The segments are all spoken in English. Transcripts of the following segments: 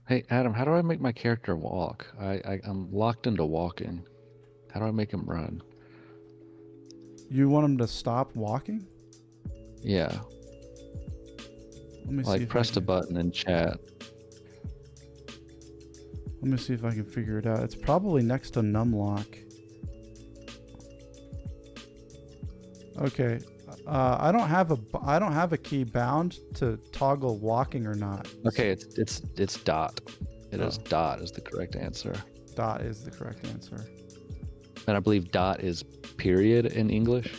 Hey, Adam, how do I make my character walk? I'm locked into walking. How do I make him run? You want him to stop walking? Yeah, Let me see like if I press a can. button in chat. Let me see if I can figure it out. It's probably next to numlock. Okay. I don't have a key bound to toggle walking or not. Okay, it's dot. It is Oh, dot is the correct answer. dot is the correct answer. And I believe dot is period in English.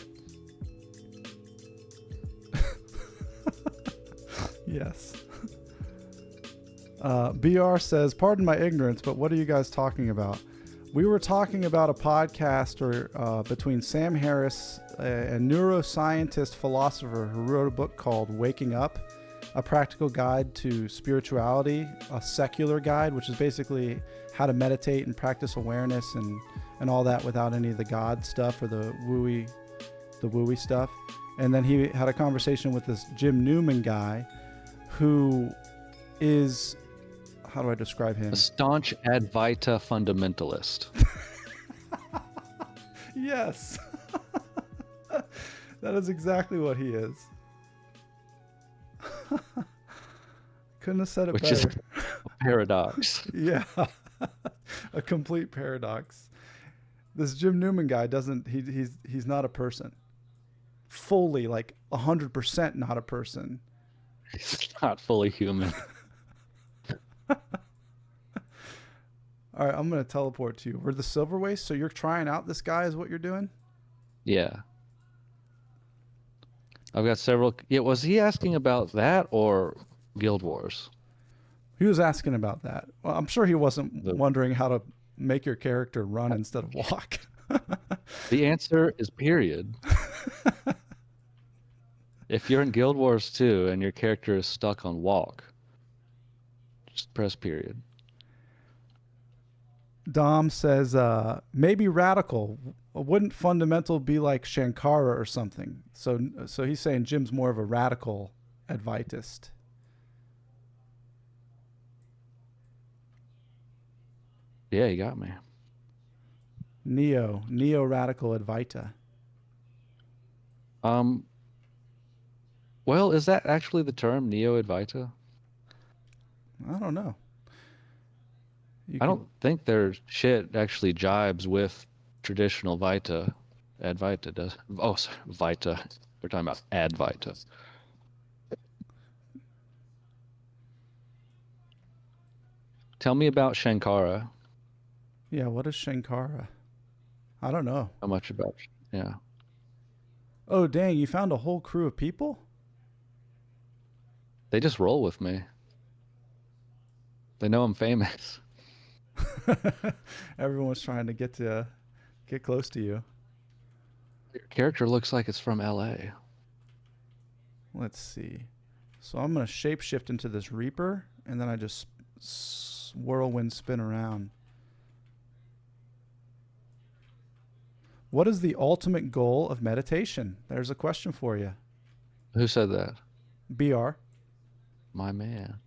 Yes. BR says, "Pardon my ignorance, but what are you guys talking about?" We were talking about a podcast between Sam Harris, a neuroscientist philosopher who wrote a book called Waking Up, a practical guide to spirituality, a secular guide, which is basically how to meditate and practice awareness and all that without any of the God stuff or the wooey stuff. And then he had a conversation with this Jim Newman guy who is, how do I describe him? A staunch Advaita fundamentalist. Yes. That is exactly what he is. Couldn't have said it Which better. is a paradox. Yeah. A complete paradox. This Jim Newman guy he's not a person. Fully, like 100% not a person. He's not fully human. All right, I'm going to teleport to you. We're the Silver Waste, so you're trying out this guy is what you're doing? Yeah. I've got several. Yeah, was he asking about that or Guild Wars? He was asking about that. Well, I'm sure he wasn't The wondering how to make your character run instead of walk. the answer is period. If you're in Guild Wars 2 and your character is stuck on walk, just press period. Dom says, maybe radical. Wouldn't fundamental be like Shankara or something? So he's saying Jim's more of a radical Advaitist. Yeah, you got me. Neo radical Advaita. Um, well, is that actually the term Neo Advaita? I don't know. You I could, don't think their shit actually jibes with traditional Vita. Advaita does. Oh, sorry, Vita. We're talking about Advaita. Tell me about Shankara. yeah, what is Shankara? I don't know. How much about? Yeah, Oh, dang, you found a whole crew of people? they just roll with me. They know I'm famous. Everyone's trying to get close to you. Your character looks like it's from L.A. Let's see. So I'm going to shapeshift into this Reaper, and then I just whirlwind spin around. What is the ultimate goal of meditation? There's a question for you. Who said that? BR. My man.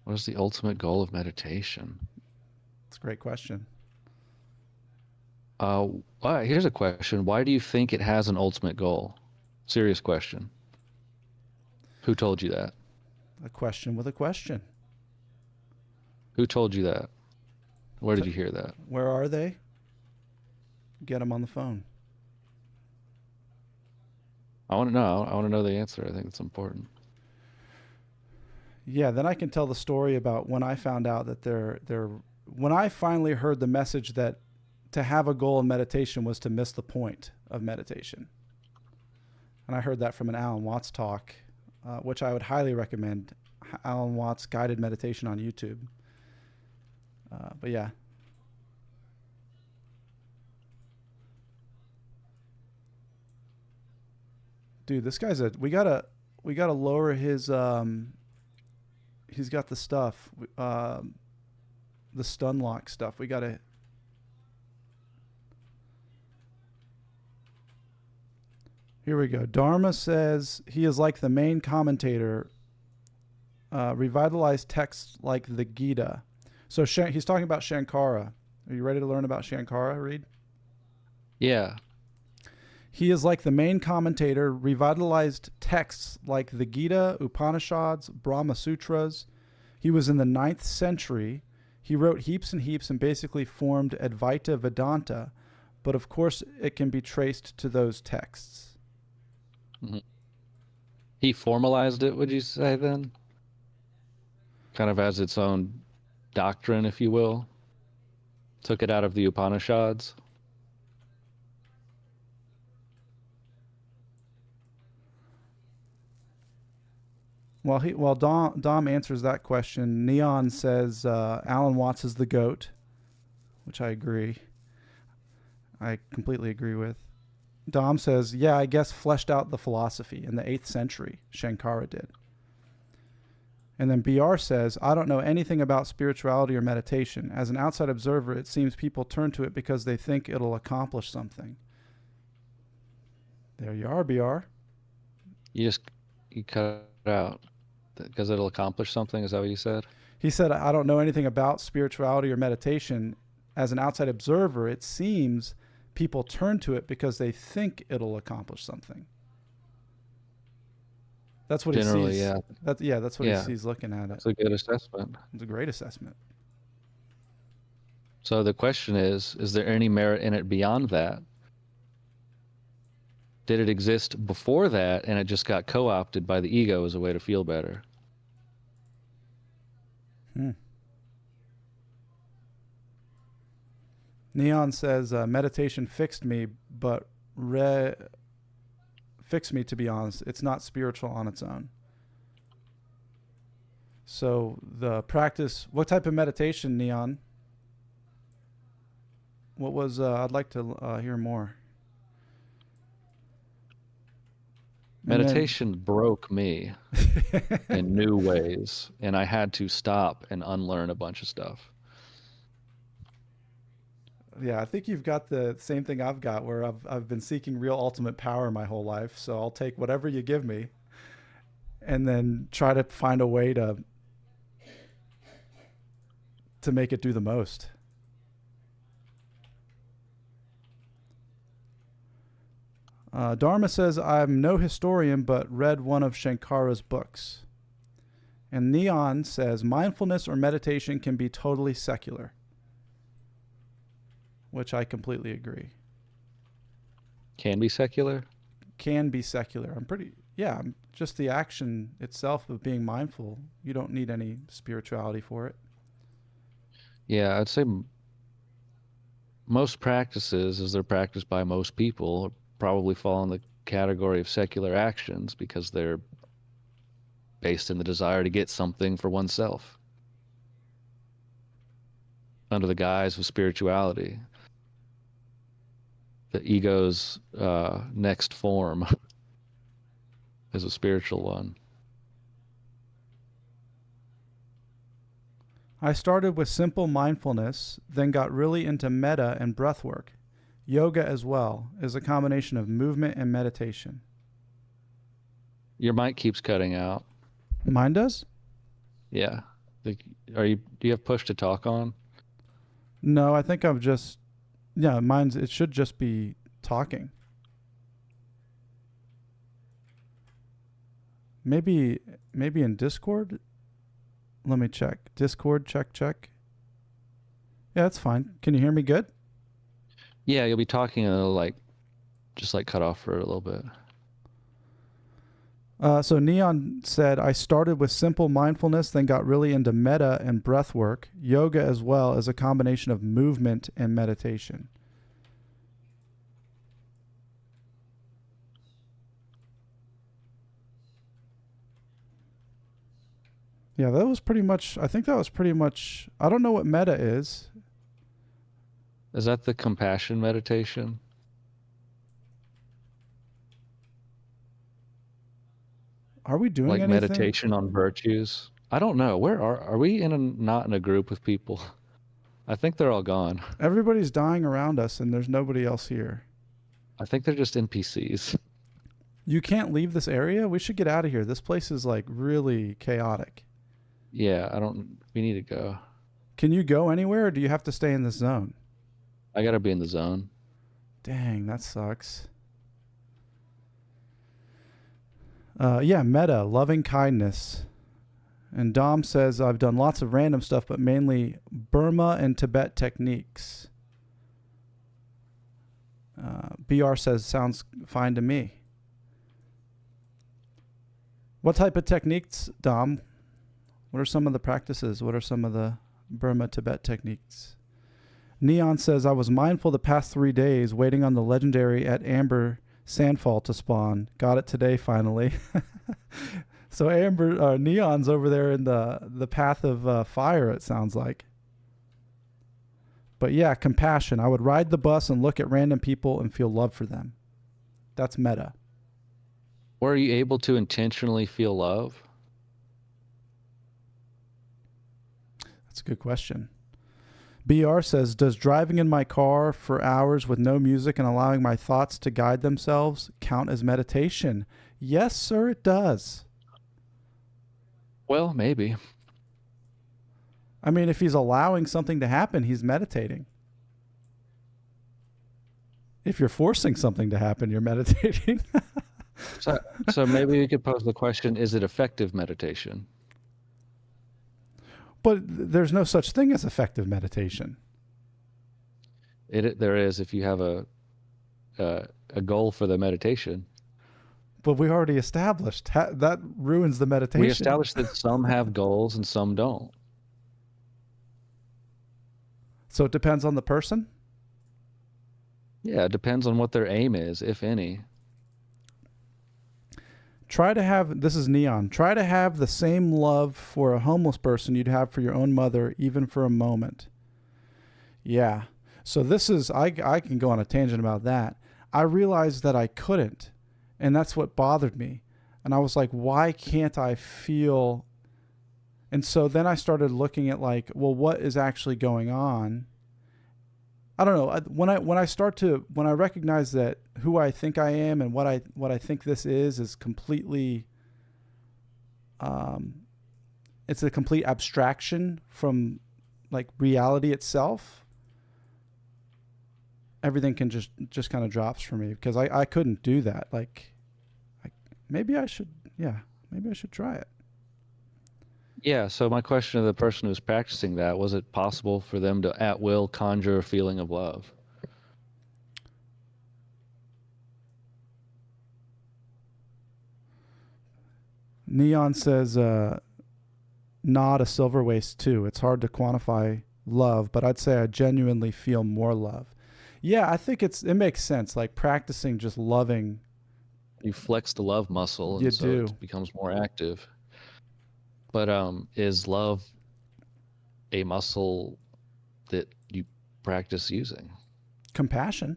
What is the ultimate goal of meditation? It's a great question. Here's a question. Why do you think it has an ultimate goal? Serious question. Who told you that? A question with a question. Who told you that? Where did you hear that? Where are they? Get them on the phone. I want to know. I want to know the answer. I think it's important. Yeah, then I can tell the story about when I found out that when I finally heard the message that to have a goal in meditation was to miss the point of meditation. And I heard that from an Alan Watts talk, which I would highly recommend. Alan Watts guided meditation on YouTube. But yeah. Dude, this guy's we gotta lower his he's got the stuff, the stun lock stuff. We gotta. Here we go. Dharma says he is like the main commentator revitalized texts like the Gita. So he's talking about Shankara. Are you ready to learn about Shankara, Reed? Yeah. He is like the main commentator, revitalized texts like the Gita, Upanishads, Brahma Sutras. He was in the 9th century. He wrote heaps and heaps and basically formed Advaita Vedanta, but of course it can be traced to those texts. Hmm. He formalized it, would you say then? Kind of as its own doctrine, if you will. Took it out of the Upanishads. While Dom answers that question, Neon says Alan Watts is the GOAT, which I agree. I completely agree with. Dom says, yeah, I guess fleshed out the philosophy in the 8th century. Shankara did. And then BR says, I don't know anything about spirituality or meditation. As an outside observer, it seems people turn to it because they think it'll accomplish something. There you are, BR. You cut it out because it'll accomplish something. Is that what you said? He said, I don't know anything about spirituality or meditation. As an outside observer, it seems people turn to it because they think it'll accomplish something. That's what Generally, he sees. yeah. That's what he sees looking at it. That's a good assessment. It's a great assessment. So the question is there any merit in it beyond that? Did it exist before that and it just got co-opted by the ego as a way to feel better? Neon says, meditation fixed me, but fixed me, to be honest. It's not spiritual on its own. So the practice, what type of meditation, Neon? What was, I'd like to hear more. Meditation broke me in new ways, and I had to stop and unlearn a bunch of stuff. Yeah, I think you've got the same thing I've got, where I've been seeking real ultimate power my whole life. So I'll take whatever you give me, and then try to find a way to make it do the most. Dharma says, I'm no historian, but read one of Shankara's books. And Neon says, mindfulness or meditation can be totally secular, which I completely agree. Can be secular? Can be secular. Just the action itself of being mindful. You don't need any spirituality for it. Yeah, I'd say most practices, as they're practiced by most people, probably fall in the category of secular actions because they're based in the desire to get something for oneself under the guise of spirituality. The ego's next form is a spiritual one. I started with simple mindfulness, then got really into metta and breath work. Yoga as well is a combination of movement and meditation. Your mic keeps cutting out. Mine does? Yeah. Do you have push to talk on? No, I think I'm just, it should just be talking. Maybe in Discord? Let me check. Discord, check. Yeah, that's fine. Can you hear me good? Yeah, you'll be talking and it'll just cut off for a little bit. So Neon said, I started with simple mindfulness, then got really into metta and breath work. Yoga as well as a combination of movement and meditation. Yeah, that was pretty much, I don't know what metta is. Is that the compassion meditation? Are we doing anything? Meditation on virtues? I don't know. Where are we not in a group with people? I think they're all gone. Everybody's dying around us and there's nobody else here. I think they're just NPCs. You can't leave this area? We should get out of here. This place is really chaotic. Yeah, I don't. We need to go. Can you go anywhere, or do you have to stay in this zone? I gotta be in the zone. Dang, that sucks. Yeah, Metta, loving kindness. And Dom says, I've done lots of random stuff, but mainly Burma and Tibet techniques. BR says, sounds fine to me. What type of techniques, Dom? What are some of the practices? What are some of the Burma Tibet techniques? Neon says, I was mindful the past 3 days, waiting on the legendary at Amber Sandfall to spawn. Got it today, finally. So Amber, Neon's over there in the path of fire, it sounds like. But yeah, compassion. I would ride the bus and look at random people and feel love for them. That's Metta. Were you able to intentionally feel love? That's a good question. BR says, does driving in my car for hours with no music and allowing my thoughts to guide themselves count as meditation? Yes, sir, it does. Well, maybe. I mean, if he's allowing something to happen, he's meditating. If you're forcing something to happen, you're meditating. So maybe we could pose the question, is it effective meditation? But there's no such thing as effective meditation. There is if you have a goal for the meditation. But we already established that ruins the meditation. We established that some have goals and some don't. So it depends on the person? Yeah, it depends on what their aim is, if any. This is Neon, try to have the same love for a homeless person you'd have for your own mother, even for a moment. Yeah. So this is, I can go on a tangent about that. I realized that I couldn't, and that's what bothered me. And I was like, why can't I feel? And so then I started looking at like, well, what is actually going on? I don't know. When I recognize that who I think I am and what I think this is completely, it's a complete abstraction from like reality itself. Everything can just kind of drops for me because I couldn't do that. Like, maybe I should try it. Yeah, so my question to the person who's practicing that, was it possible for them to at will conjure a feeling of love? Neon says, nod a silver waist too. It's hard to quantify love, but I'd say I genuinely feel more love. Yeah, I think it makes sense. Like practicing just loving. You flex the love muscle, and so it becomes more active. But is love a muscle that you practice using? Compassion.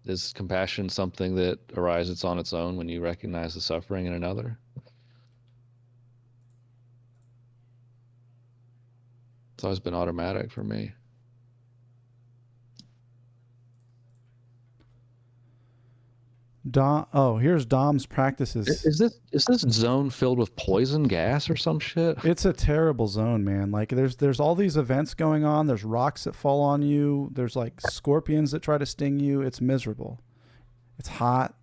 Is compassion something that arises on its own when you recognize the suffering in another? It's always been automatic for me. Here's Dom's practices. Is this zone filled with poison gas or some shit? It's a terrible zone, man. Like there's all these events going on. There's rocks that fall on you. There's like scorpions that try to sting you. It's miserable. It's hot.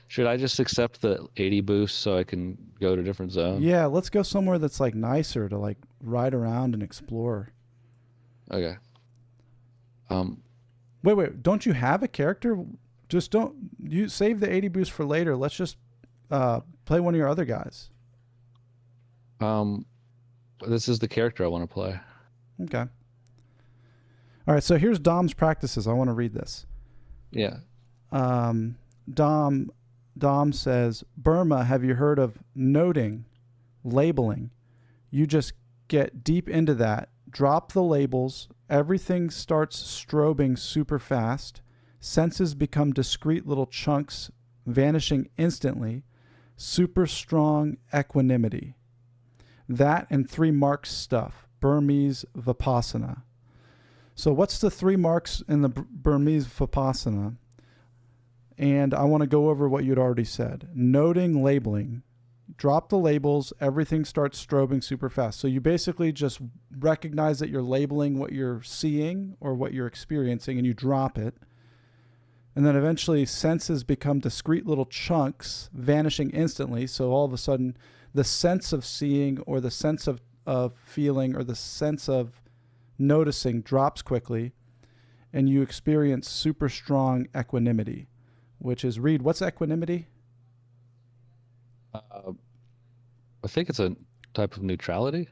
Should I just accept the 80 boost so I can go to a different zone? Yeah, let's go somewhere that's like nicer to like ride around and explore. Okay. Wait. Don't you have a character? Just you save the 80 boost for later. Let's just play one of your other guys. This is the character I want to play. Okay. All right, so here's Dom's practices. I want to read this. Yeah. Dom says, Burma, have you heard of noting, labeling? You just get deep into that. Drop the labels. Everything starts strobing super fast. Senses become discrete little chunks, vanishing instantly. Super strong equanimity. That and 3 marks stuff. Burmese Vipassana. So what's the 3 marks in the Burmese Vipassana? And I want to go over what you'd already said. Noting, labeling. Drop the labels. Everything starts strobing super fast. So you basically just recognize that you're labeling what you're seeing or what you're experiencing, and you drop it. And then eventually senses become discrete little chunks, vanishing instantly. So all of a sudden, the sense of seeing or the sense of feeling or the sense of noticing drops quickly, and you experience super strong equanimity, which is, Reed, what's equanimity? Uh, I think it's a type of neutrality.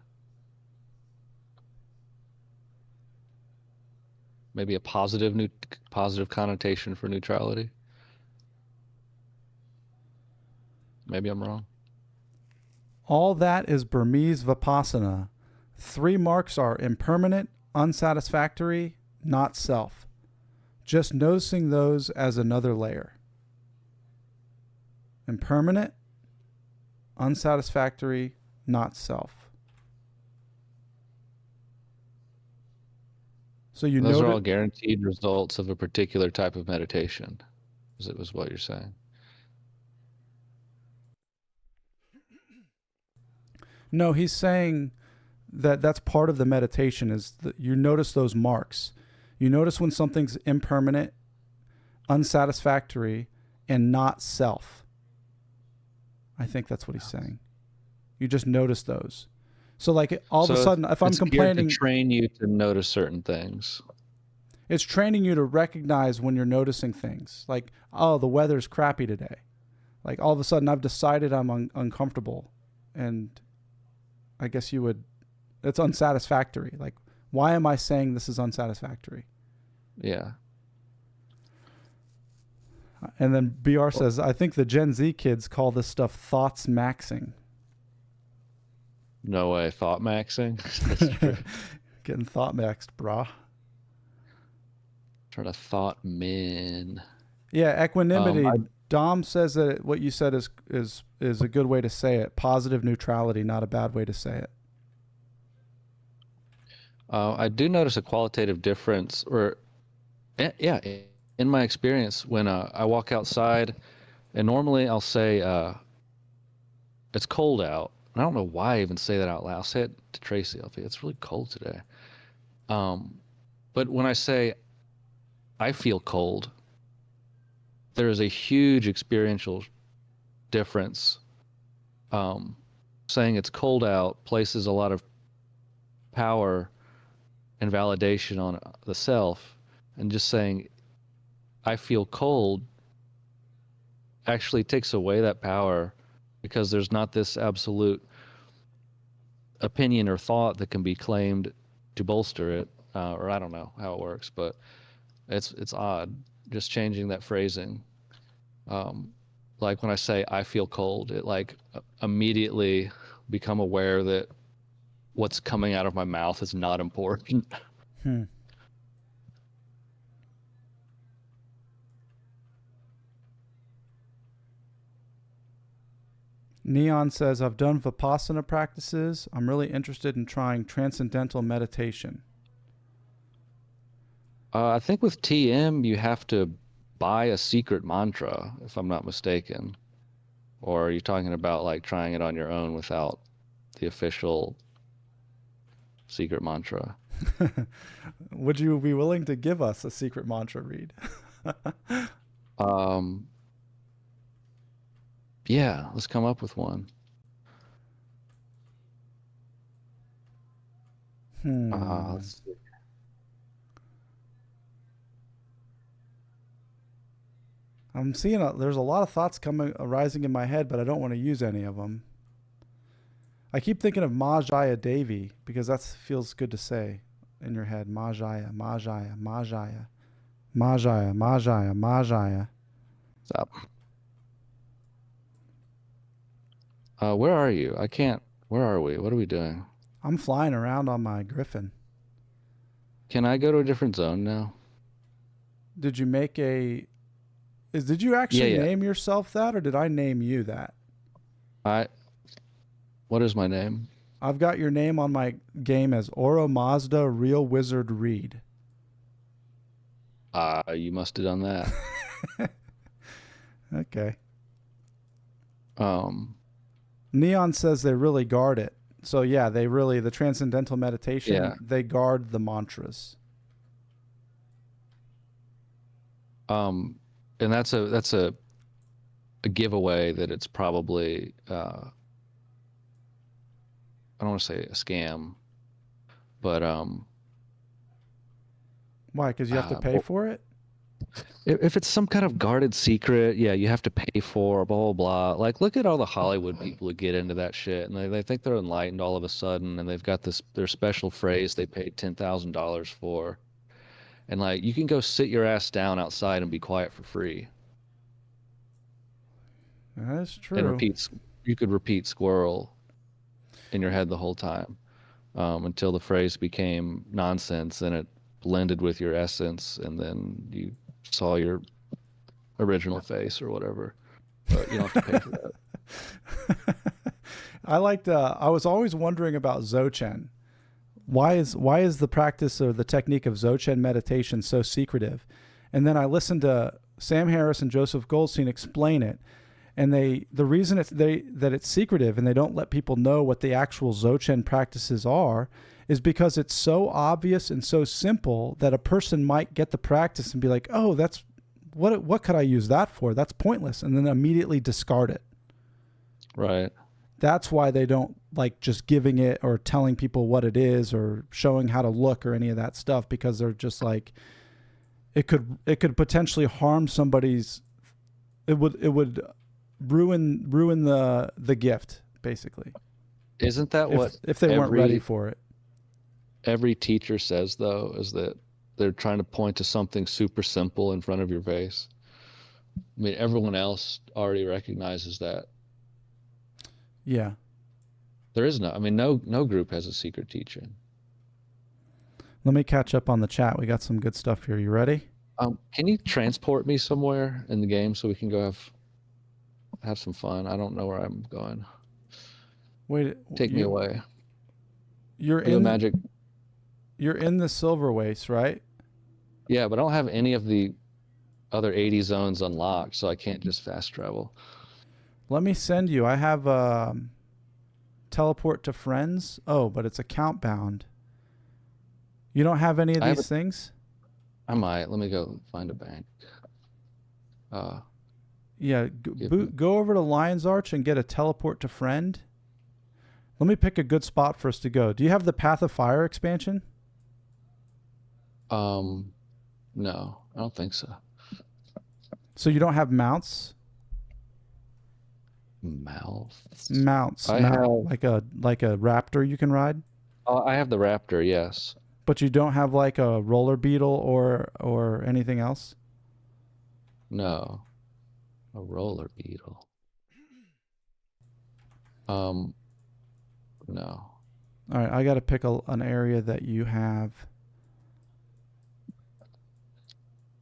Maybe a positive connotation for neutrality. Maybe I'm wrong. All that is Burmese Vipassana. 3 marks are impermanent, unsatisfactory, not self. Just noticing those as another layer. Impermanent, unsatisfactory, not self. So you Those are notice. all guaranteed results of a particular type of meditation. It was what you're saying. No, he's saying that that's part of the meditation is that you notice those marks. You notice when something's impermanent, unsatisfactory, and not self. I think that's what he's saying. You just notice those. So like all of a sudden, if I'm it's geared complaining, to train you to notice certain things. it's training you to recognize when you're noticing things. Like, oh, the weather's crappy today. Like all of a sudden I've decided I'm uncomfortable. And I guess it's unsatisfactory. Like, why am I saying this is unsatisfactory? Yeah. And then BR says, I think the Gen Z kids call this stuff thoughts maxing. No way. Thought maxing. That's true. Getting thought maxed, brah. Trying to thought min. Yeah, equanimity. I, Dom says that what you said is a good way to say it. Positive neutrality, not a bad way to say it. I do notice a qualitative difference, or yeah, in my experience, when I walk outside, and normally I'll say it's cold out. And I don't know why I even say that out loud. I'll say it to Tracy. I'll be, it's really cold today. But when I say I feel cold, there is a huge experiential difference. Saying it's cold out places a lot of power and validation on the self, and just saying I feel cold actually takes away that power, because there's not this absolute opinion or thought that can be claimed to bolster it, or I don't know how it works, but it's odd just changing that phrasing. Like when I say I feel cold, it like immediately become aware that what's coming out of my mouth is not important. Neon says, I've done Vipassana practices. I'm really interested in trying transcendental meditation. I think with TM you have to buy a secret mantra, if I'm not mistaken. Or are you talking about like trying it on your own without the official secret mantra? Would you be willing to give us a secret mantra, Reed? Yeah, let's come up with one. Let's see. I'm seeing there's a lot of thoughts arising in my head, but I don't want to use any of them. I keep thinking of Majaya Devi because that feels good to say in your head. Majaya, Majaya, Majaya, Majaya, Majaya, Majaya. Stop. Where are you? I can't. Where are we? What are we doing? I'm flying around on my Griffin. Can I go to a different zone now? Did you make did you actually Yeah. name yourself that, or did I name you that? What is my name? I've got your name on my game as Oro Mazda Real Wizard Reed. You must have done that. Okay. Neon says they really guard it. So yeah, the transcendental meditation, Yeah. they guard the mantras. And that's a giveaway that it's probably I don't want to say a scam, but Why? Because you have to pay well, for it? if it's some kind of guarded secret, yeah, you have to pay for, blah, blah, blah. Like, look at all the Hollywood people who get into that shit, and they think they're enlightened all of a sudden, and they've got their special phrase they paid $10,000 for. And, like, you can go sit your ass down outside and be quiet for free. That's And true. you could repeat squirrel in your head the whole time, until the phrase became nonsense and it blended with your essence, and then you saw your original face or whatever. But you don't have to pay for that. I was always wondering about Dzogchen. Why is the practice or the technique of Dzogchen meditation so secretive? And then I listened to Sam Harris and Joseph Goldstein explain it. And the reason that it's secretive and they don't let people know what the actual Dzogchen practices are is because it's so obvious and so simple that a person might get the practice and be like, oh, that's what could I use that for? That's pointless, and then immediately discard it. Right. That's why they don't like just giving it or telling people what it is or showing how to look or any of that stuff, because they're just like, it could potentially harm somebody's. It would ruin the gift, basically. Isn't that what if they weren't ready for it? Every teacher says, though, is that they're trying to point to something super simple in front of your face. I mean, everyone else already recognizes that. Yeah. There is no group has a secret teaching. Let me catch up on the chat. We got some good stuff here. You ready? Can you transport me somewhere in the game so we can go have some fun? I don't know where I'm going. Wait, Take me away. You're in magic. You're in the Silver Waste, right? Yeah, but I don't have any of the other 80 zones unlocked, so I can't just fast travel. Let me send you. I have teleport to friends. Oh, but it's account bound. You don't have any of these things? I might. Let me go find a bank. Yeah, go over to Lion's Arch and get a teleport to friend. Let me pick a good spot for us to go. Do you have the Path of Fire expansion? No, I don't think so. So you don't have mounts? Mounts. I have like a raptor you can ride? I have the raptor, yes. But you don't have like a roller beetle or anything else? No. A roller beetle. No. All right, I got to pick an area that you have.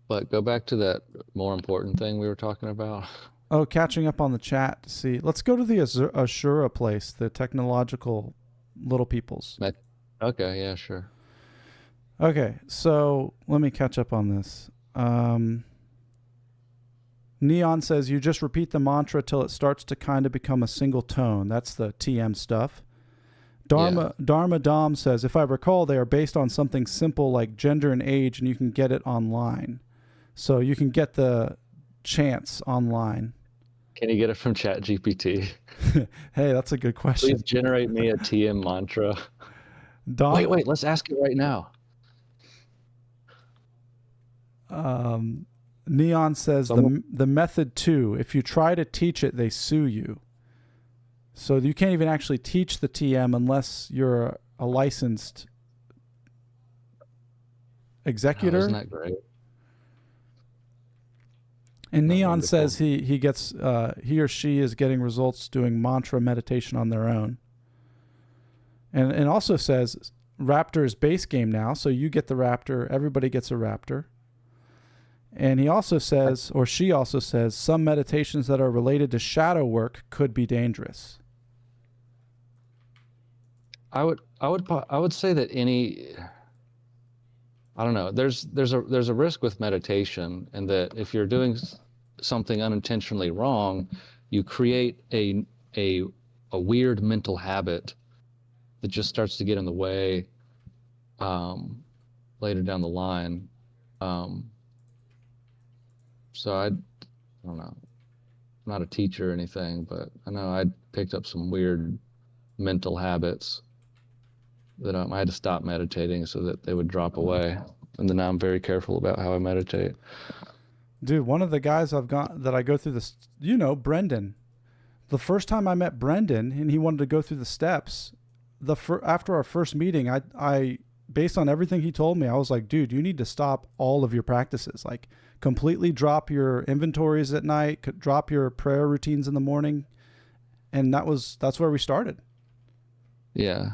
But go back to that more important thing we were talking about. Oh, catching up on the chat to see. Let's go to the Ashura place, the technological little peoples. Okay, yeah, sure. Okay, so let me catch up on this. Neon says you just repeat the mantra till it starts to kind of become a single tone. That's the TM stuff. Dharma Dom says, if I recall, they are based on something simple like gender and age, and you can get it online. So you can get the chants online. Can you get it from ChatGPT? Hey, that's a good question. Please generate me a TM mantra. Wait, let's ask it right now. Neon says the method 2, if you try to teach it, they sue you. So you can't even actually teach the TM unless you're a licensed executor. Isn't that great? And Neon says he or she is getting results doing mantra meditation on their own. And also says Raptor is base game now, so you get the Raptor, everybody gets a Raptor. And he also says, or she also says, some meditations that are related to shadow work could be dangerous. I would say that I don't know. There's a risk with meditation, and that if you're doing something unintentionally wrong, you create a a weird mental habit that just starts to get in the way later down the line. So I don't know. I'm not a teacher or anything, but I know I picked up some weird mental habits that I had to stop meditating so that they would drop away. And then now I'm very careful about how I meditate. Dude, one of the guys that I go through this, Brendan. The first time I met Brendan and he wanted to go through the steps, after our first meeting, I based on everything he told me, I was like, dude, you need to stop all of your practices. Like, completely drop your inventories at night, drop your prayer routines in the morning. And that's where we started. Yeah.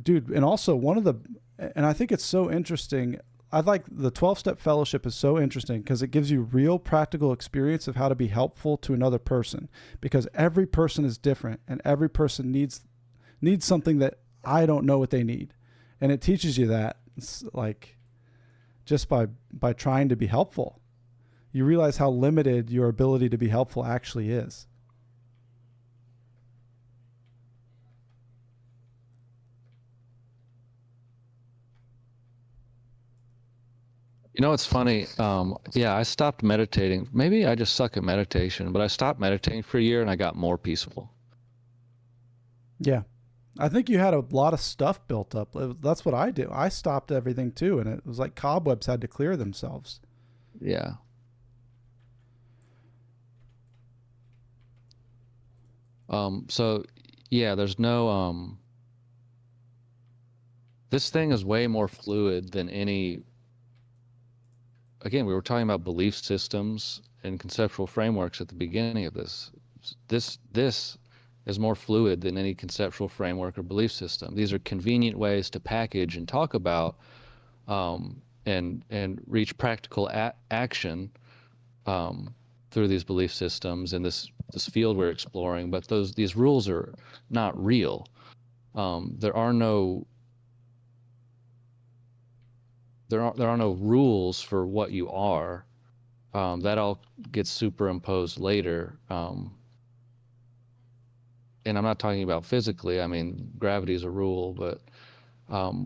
Dude, and also and I think it's so interesting. I like the 12-step fellowship is so interesting because it gives you real practical experience of how to be helpful to another person, because every person is different and every person needs something that I don't know what they need. And it teaches you that. It's like, just by trying to be helpful, you realize how limited your ability to be helpful actually is. You know, it's funny. Yeah, I stopped meditating. Maybe I just suck at meditation, but I stopped meditating for a year and I got more peaceful. Yeah. I think you had a lot of stuff built up. That's what I do. I stopped everything too, and it was like cobwebs had to clear themselves. Yeah. So yeah, there's no this thing is way more fluid than any. Again, we were talking about belief systems and conceptual frameworks at the beginning of this. This is more fluid than any conceptual framework or belief system. These are convenient ways to package and talk about and reach practical action through these belief systems and this field we're exploring. But these rules are not real. There are no rules for what you are. That all gets superimposed later. And I'm not talking about physically. I mean, gravity is a rule, but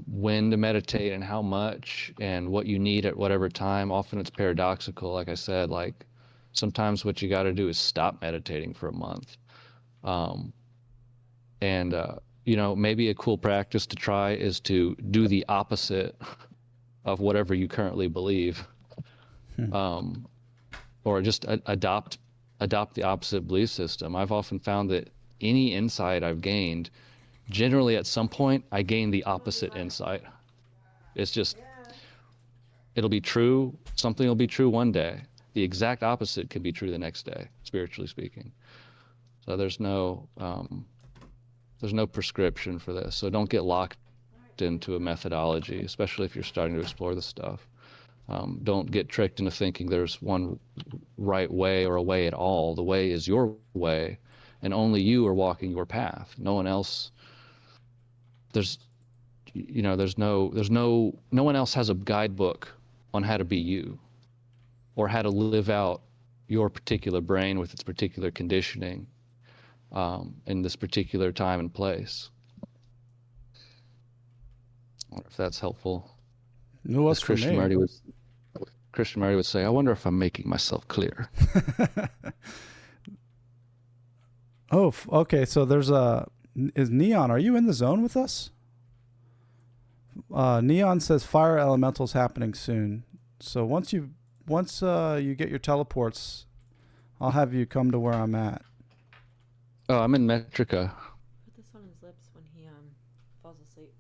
when to meditate and how much and what you need at whatever time, often it's paradoxical. Like I said, like sometimes what you got to do is stop meditating for a month. And maybe a cool practice to try is to do the opposite of whatever you currently believe. Or just adopt the opposite belief system. I've often found that any insight I've gained, generally at some point I gain the opposite insight. It's just, it'll be true, something will be true one day. The exact opposite could be true the next day, spiritually speaking. So there's no prescription for this. So don't get locked into a methodology, especially if you're starting to explore this stuff. Don't get tricked into thinking there's one right way or a way at all. The way is your way, and only you are walking your path. No one else. No one else has a guidebook on how to be you, or how to live out your particular brain with its particular conditioning in this particular time and place. I wonder if that's helpful. It was for me. Christian Murray would say, I wonder if I'm making myself clear. Oh, okay. So is Neon, are you in the zone with us? Neon says fire elementals happening soon. So once you get your teleports, I'll have you come to where I'm at. Oh, I'm in Metrica. Put this on his lips when he falls asleep.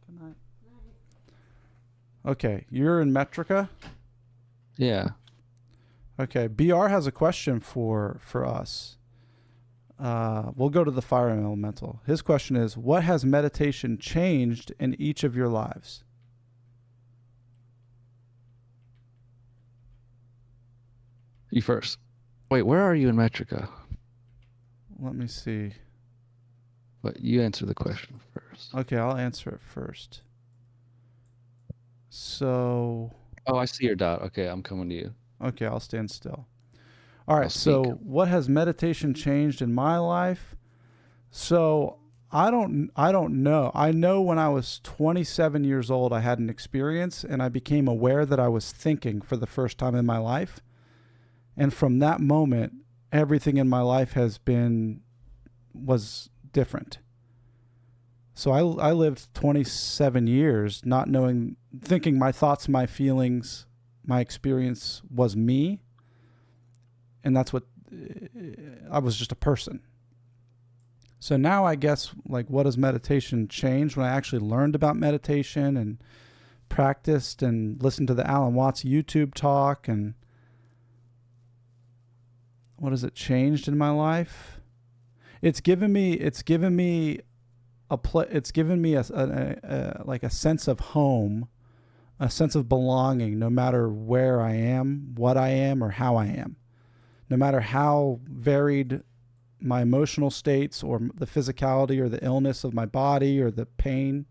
Good night. Okay, you're in Metrica? Yeah. Okay, BR has a question for us. We'll go to the fire elemental. His question is, what has meditation changed in each of your lives? You first. Wait, where are you in Metrica? Let me see. But you answer the question first. Okay, I'll answer it first. So... Oh, I see your dot. Okay, I'm coming to you. Okay, I'll stand still. All I'll right. speak. So what has meditation changed in my life? So I don't know. I know when I was 27 years old, I had an experience and I became aware that I was thinking for the first time in my life. And from that moment, everything in my life was different. So I lived 27 years not knowing, thinking my thoughts, my feelings, my experience was me. And that's what I was, just a person. So now I guess, like, what has meditation changed? When I actually learned about meditation and practiced and listened to the Alan Watts YouTube talk, and what has it changed in my life? It's given me like a sense of home, a sense of belonging, no matter where I am, what I am, or how I am. No matter how varied my emotional states or the physicality or the illness of my body or the pain,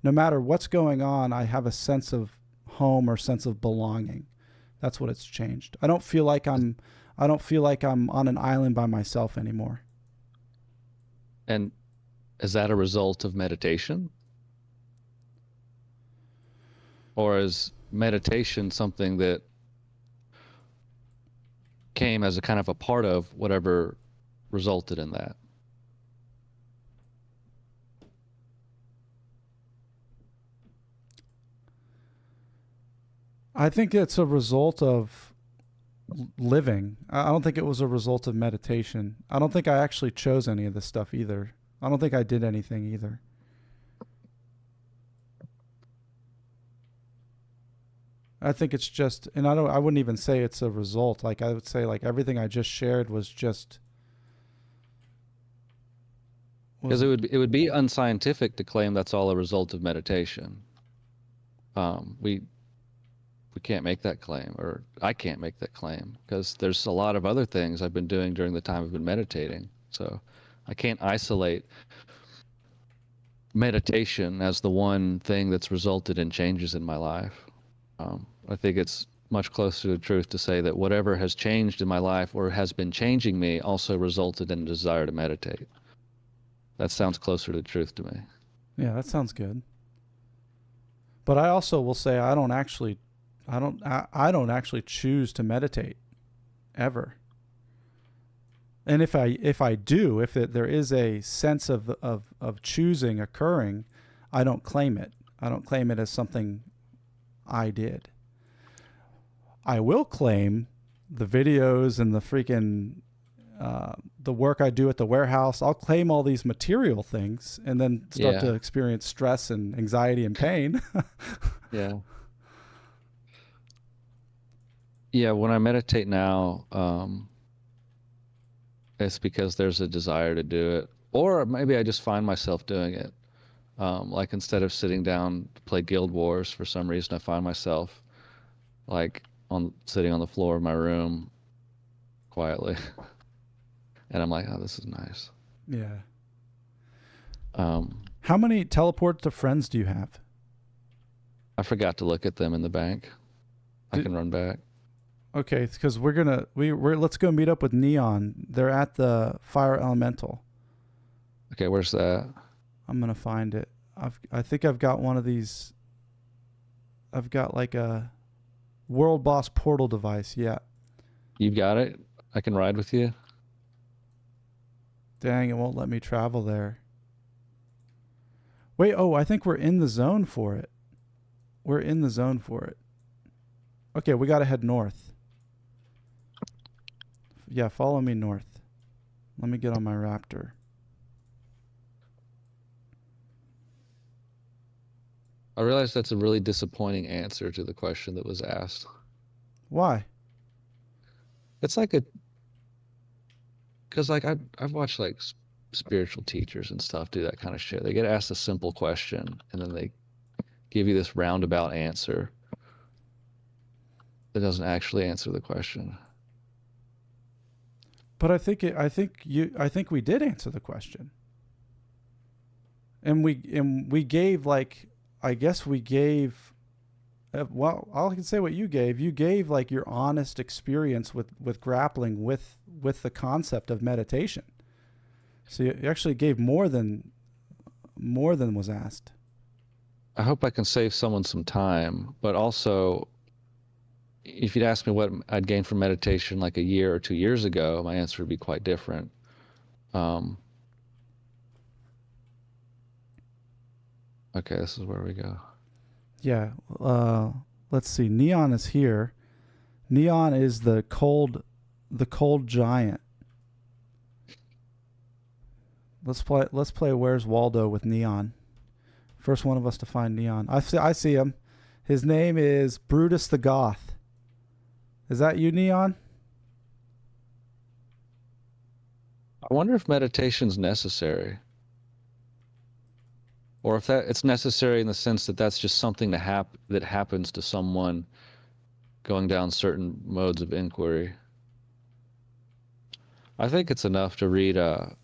no matter what's going on, I have a sense of home or sense of belonging. That's what it's changed. I don't feel like I'm on an island by myself anymore. And is that a result of meditation? Or is meditation something that came as a kind of a part of whatever resulted in that? I think it's a result of living. I don't think it was a result of meditation. I don't think I actually chose any of this stuff either. I don't think I did anything either. I think it's just, and I wouldn't even say it's a result. Like, I would say, like, everything I just shared was just, Because it would be unscientific to claim that's all a result of meditation. We can't make that claim, or I can't make that claim, because there's a lot of other things I've been doing during the time I've been meditating. So I can't isolate meditation as the one thing that's resulted in changes in my life. I think it's much closer to the truth to say that whatever has changed in my life or has been changing me also resulted in a desire to meditate. That sounds closer to the truth to me. Yeah, that sounds good. But I also will say I don't actually choose to meditate ever. And if there is a sense of choosing occurring, I don't claim it. I don't claim it as something I did. I will claim the videos and the freaking the work I do at the warehouse. I'll claim all these material things and then start to experience stress and anxiety and pain. Yeah. Yeah, when I meditate now, it's because there's a desire to do it. Or maybe I just find myself doing it. Like, instead of sitting down to play Guild Wars, for some reason I find myself like sitting on the floor of my room quietly. And I'm like, oh, this is nice. Yeah. Um, How many teleport to friends do you have? I forgot to look at them in the bank. I can run back. Okay, because let's go meet up with Neon. They're at the Fire Elemental. Okay, where's that? I'm gonna find it. I think I've got one of these. I've got like a World Boss portal device. Yeah. You've got it? I can ride with you? Dang, it won't let me travel there. Wait, I think we're in the zone for it. We're in the zone for it. Okay, we gotta head north. Yeah, follow me north. Let me get on my Raptor. I realize that's a really disappointing answer to the question that was asked. Why? It's like because like I've watched like spiritual teachers and stuff do that kind of shit. They get asked a simple question and then they give you this roundabout answer that doesn't actually answer the question. But I think we did answer the question. And we gave, like, I guess we gave Well, all I can say what you gave. You gave like your honest experience with grappling with the concept of meditation. So you actually gave more than was asked. I hope I can save someone some time, but also, if you'd asked me what I'd gained from meditation like a year or 2 years ago, my answer would be quite different. Okay, this is where we go. Yeah. Let's see. Neon is here. Neon is the cold giant. Let's play Where's Waldo with Neon. First one of us to find Neon. I see him. His name is Brutus the Goth. Is that you, Neon? I wonder if meditation's necessary, or if that it's necessary in the sense that that's just something that happens to someone going down certain modes of inquiry. I think it's enough to read I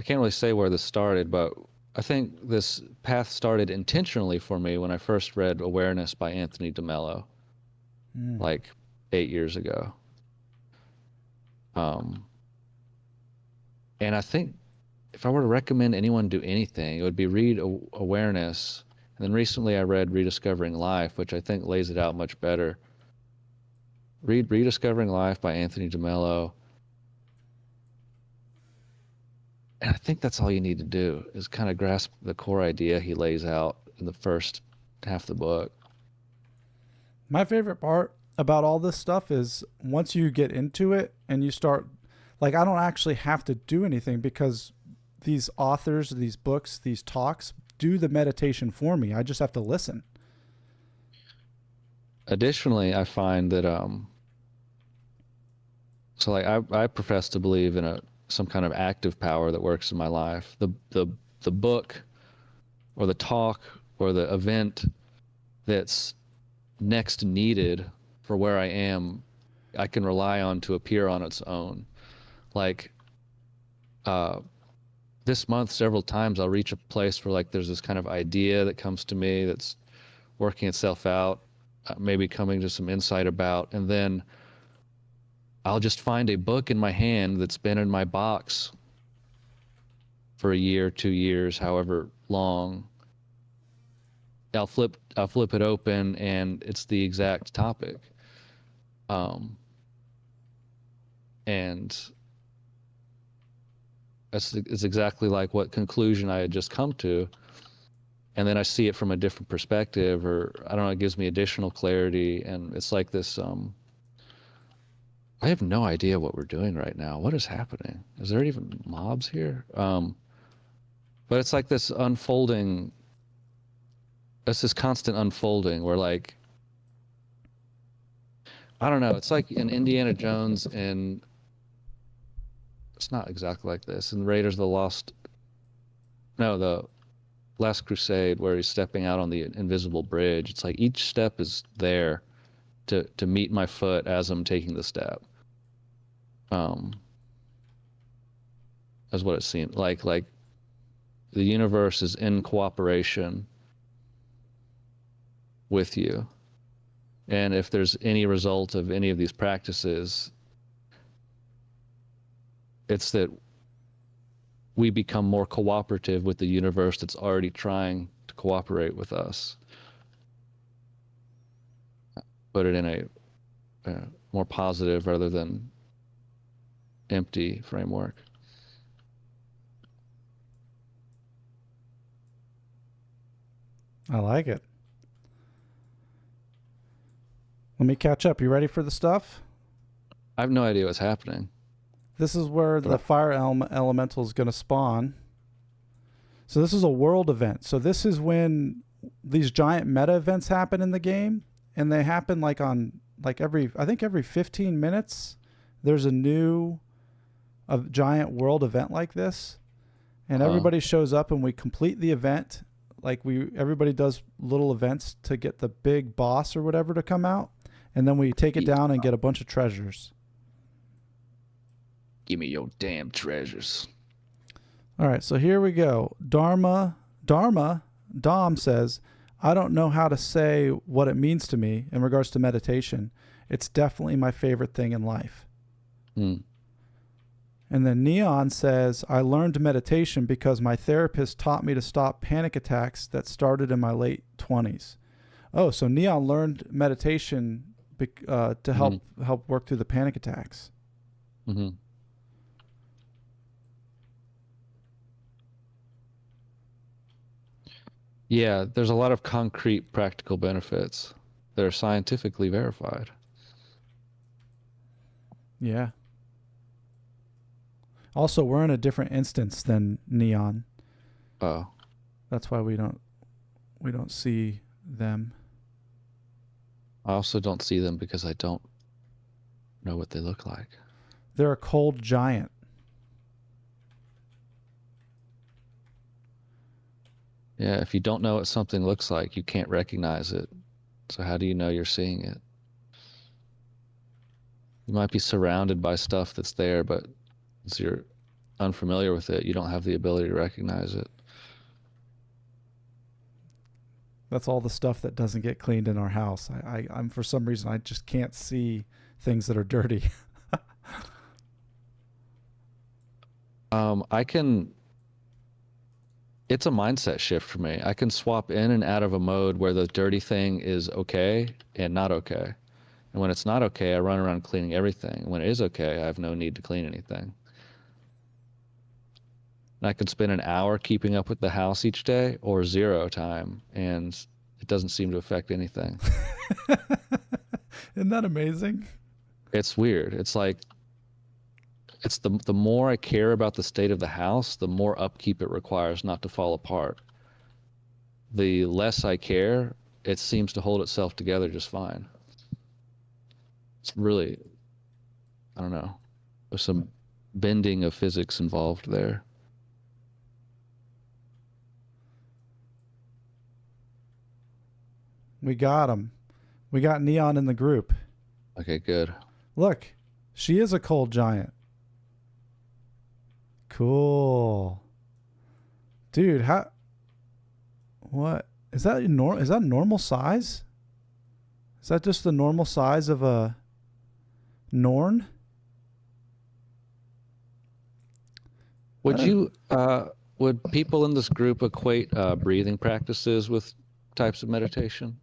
can't really say where this started, but I think this path started intentionally for me when I first read Awareness by Anthony DeMello, like 8 years ago. And I think if I were to recommend anyone do anything, it would be read Awareness. And then recently I read Rediscovering Life, which I think lays it out much better. Read Rediscovering Life by Anthony DeMello. And I think that's all you need to do, is kind of grasp the core idea he lays out in the first half of the book. My favorite part about all this stuff is once you get into it and you start, like, I don't actually have to do anything because these authors, these books, these talks do the meditation for me. I just have to listen. Additionally, I find that so like I profess to believe in some kind of active power that works in my life. The book or the talk or the event that's next needed for where I am, I can rely on to appear on its own. Like this month, several times I'll reach a place where like there's this kind of idea that comes to me that's working itself out, maybe coming to some insight about, and then I'll just find a book in my hand that's been in my box for a year, 2 years, however long. I'll flip it open and it's the exact topic. And it's exactly like what conclusion I had just come to. And then I see it from a different perspective, or I don't know, it gives me additional clarity. And it's like this, I have no idea what we're doing right now. What is happening? Is there even mobs here? But it's like this unfolding, it's this constant unfolding where like, I don't know, it's like in Indiana Jones and it's not exactly like this. In Raiders of the Last Crusade, where he's stepping out on the invisible bridge. It's like each step is there to meet my foot as I'm taking the step. That's what it seemed like the universe is in cooperation with you. And if there's any result of any of these practices, it's that we become more cooperative with the universe that's already trying to cooperate with us. Put it in a more positive rather than empty framework. I like it. Let me catch up. You ready for the stuff? I have no idea what's happening. This is where the fire elemental is going to spawn. So this is a world event. So this is when these giant meta events happen in the game, and they happen like on every 15 minutes. There's a giant world event like this, and everybody shows up, and we complete the event. Everybody does little events to get the big boss or whatever to come out, and then we take it down and get a bunch of treasures. Give me your damn treasures. All right, so here we go. Dom says, I don't know how to say what it means to me in regards to meditation. It's definitely my favorite thing in life. Hmm. And then Neon says, I learned meditation because my therapist taught me to stop panic attacks that started in my late 20s. Oh, so Neon learned meditation to help work through the panic attacks. Mm-hmm. Yeah, there's a lot of concrete practical benefits that are scientifically verified. Yeah. Also, we're in a different instance than Neon. Oh. That's why we don't see them. I also don't see them because I don't know what they look like. They're a cold giant. Yeah, if you don't know what something looks like, you can't recognize it. So how do you know you're seeing it? You might be surrounded by stuff that's there, but since you're unfamiliar with it, you don't have the ability to recognize it. That's all the stuff that doesn't get cleaned in our house. I'm for some reason I just can't see things that are dirty. It's a mindset shift for me. I can swap in and out of a mode where the dirty thing is okay and not okay. And when it's not okay, I run around cleaning everything. When it is okay, I have no need to clean anything. And I can spend an hour keeping up with the house each day or 0 time, and it doesn't seem to affect anything. Isn't that amazing? It's weird. It's like, it's the more I care about the state of the house, the more upkeep it requires not to fall apart. The less I care, it seems to hold itself together just fine. It's really, I don't know, there's some bending of physics involved there. We got him. We got Neon in the group. Okay, good. Look, she is a cold giant. Cool. Dude, what? Is that normal size? Is that just the normal size of a Norn? Would people in this group equate breathing practices with types of meditation?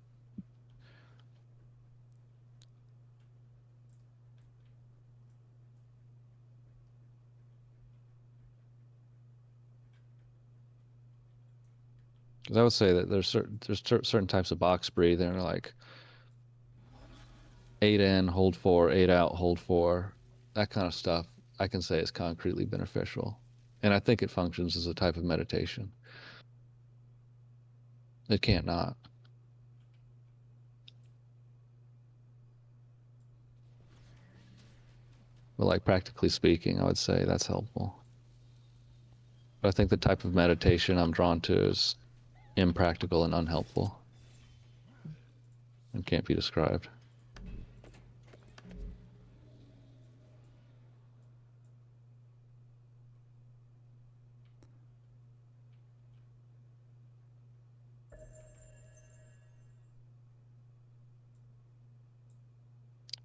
Because I would say that there's certain types of box breathing, like 8 in, hold 4, 8 out, hold 4, that kind of stuff. I can say is concretely beneficial, and I think it functions as a type of meditation. It can't not. But like practically speaking, I would say that's helpful. But I think the type of meditation I'm drawn to is impractical and unhelpful and can't be described.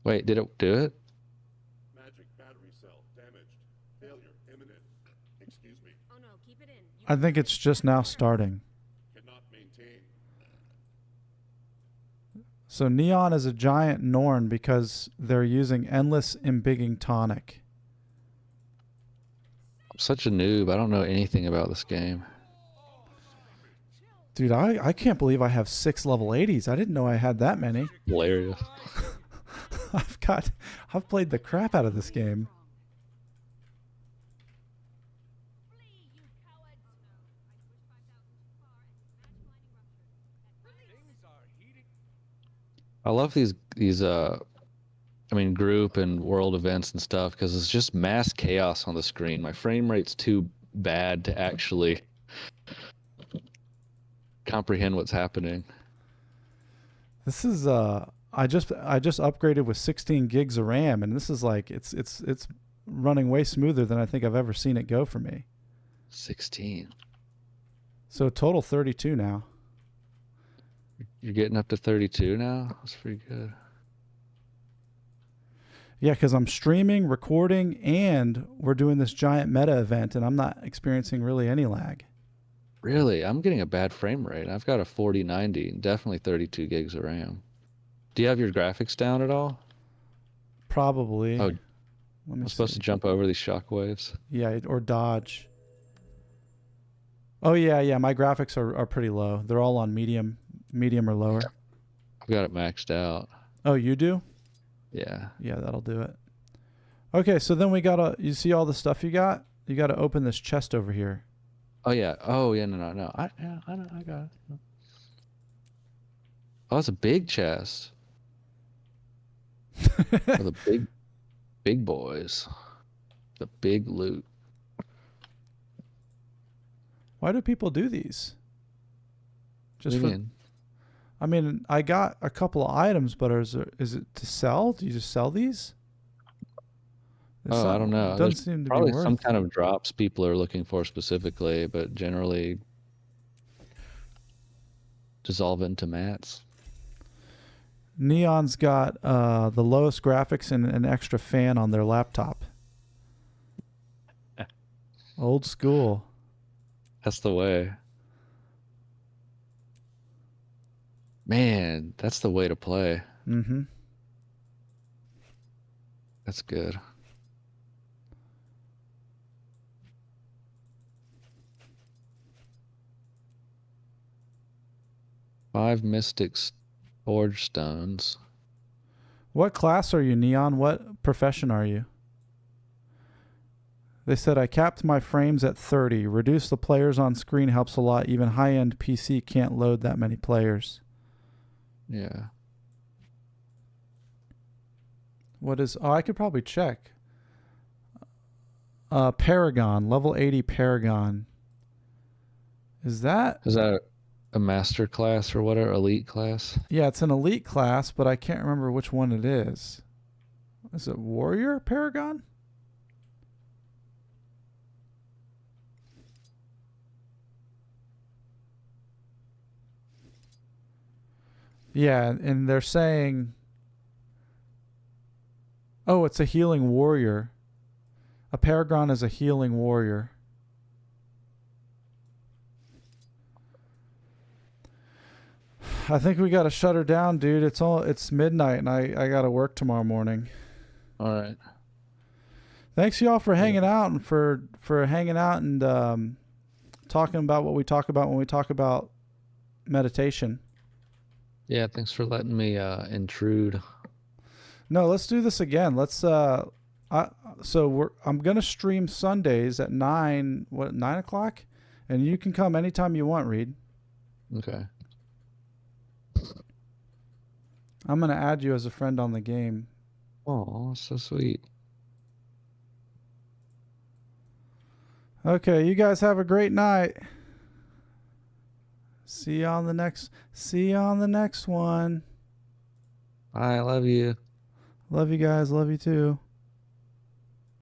Wait, did it do it? Magic battery cell damaged. Failure imminent. Excuse me. Oh no, keep it in. I think it's just now starting. Cannot maintain. So Neon is a giant Norn because they're using endless embigging tonic. I'm such a noob. I don't know anything about this game. Dude, I can't believe I have 6 level 80s. I didn't know I had that many. Hilarious. I've played the crap out of this game. I love these group and world events and stuff because it's just mass chaos on the screen. My frame rate's too bad to actually comprehend what's happening. This is I just upgraded with 16 gigs of RAM, and this is like it's running way smoother than I think I've ever seen it go for me. 16. So total 32 now. You're getting up to 32 now? That's pretty good. Yeah, because I'm streaming, recording, and we're doing this giant Meta event, and I'm not experiencing really any lag. Really? I'm getting a bad frame rate. I've got a 4090, definitely 32 gigs of RAM. Do you have your graphics down at all? Probably. Oh, Let me I'm see. supposed to jump over these shockwaves. Yeah, or dodge. Oh yeah. My graphics are pretty low. They're all on medium or lower. I've got it maxed out. Oh, you do? Yeah. Yeah, that'll do it. Okay, so then we gotta. You see all the stuff you got? You gotta open this chest over here. Oh yeah. Oh yeah. No. I know. I got it. Oh, it's a big chest. For the big boys. The big loot. Why do people do these? What do you mean? I mean, I got a couple of items, but is it to sell? Do you just sell these? I don't know. It There's doesn't seem to be probably worth. some kind of drops people are looking for specifically, but generally dissolve into mats. Neon's got the lowest graphics and an extra fan on their laptop. Old school. That's the way. Man, that's the way to play. Mm-hmm. That's good. Five mystics forge stones. What class are you, Neon? What profession are you? They said, I capped my frames at 30. Reduce the players on screen helps a lot. Even high-end PC can't load that many players. Yeah. What is... Oh, I could probably check. Paragon. Level 80 Paragon. Is that... Is that a master class or whatever? Elite class? Yeah, it's an elite class, but I can't remember which one it is. Is it Warrior Paragon? Yeah, and they're saying... Oh, it's a healing warrior. A Paragon is a healing warrior. I think we got to shut her down, dude. It's midnight, and I got to work tomorrow morning. All right. Thanks y'all for hanging out and for hanging out and talking about what we talk about when we talk about meditation. Yeah, thanks for letting me intrude. No, let's do this again. Let's I'm gonna stream Sundays at 9 o'clock, and you can come anytime you want, Reed. Okay. I'm gonna add you as a friend on the game. Oh, so sweet. Okay, you guys have a great night. See you on the next one. I love you. Love you guys. Love you too.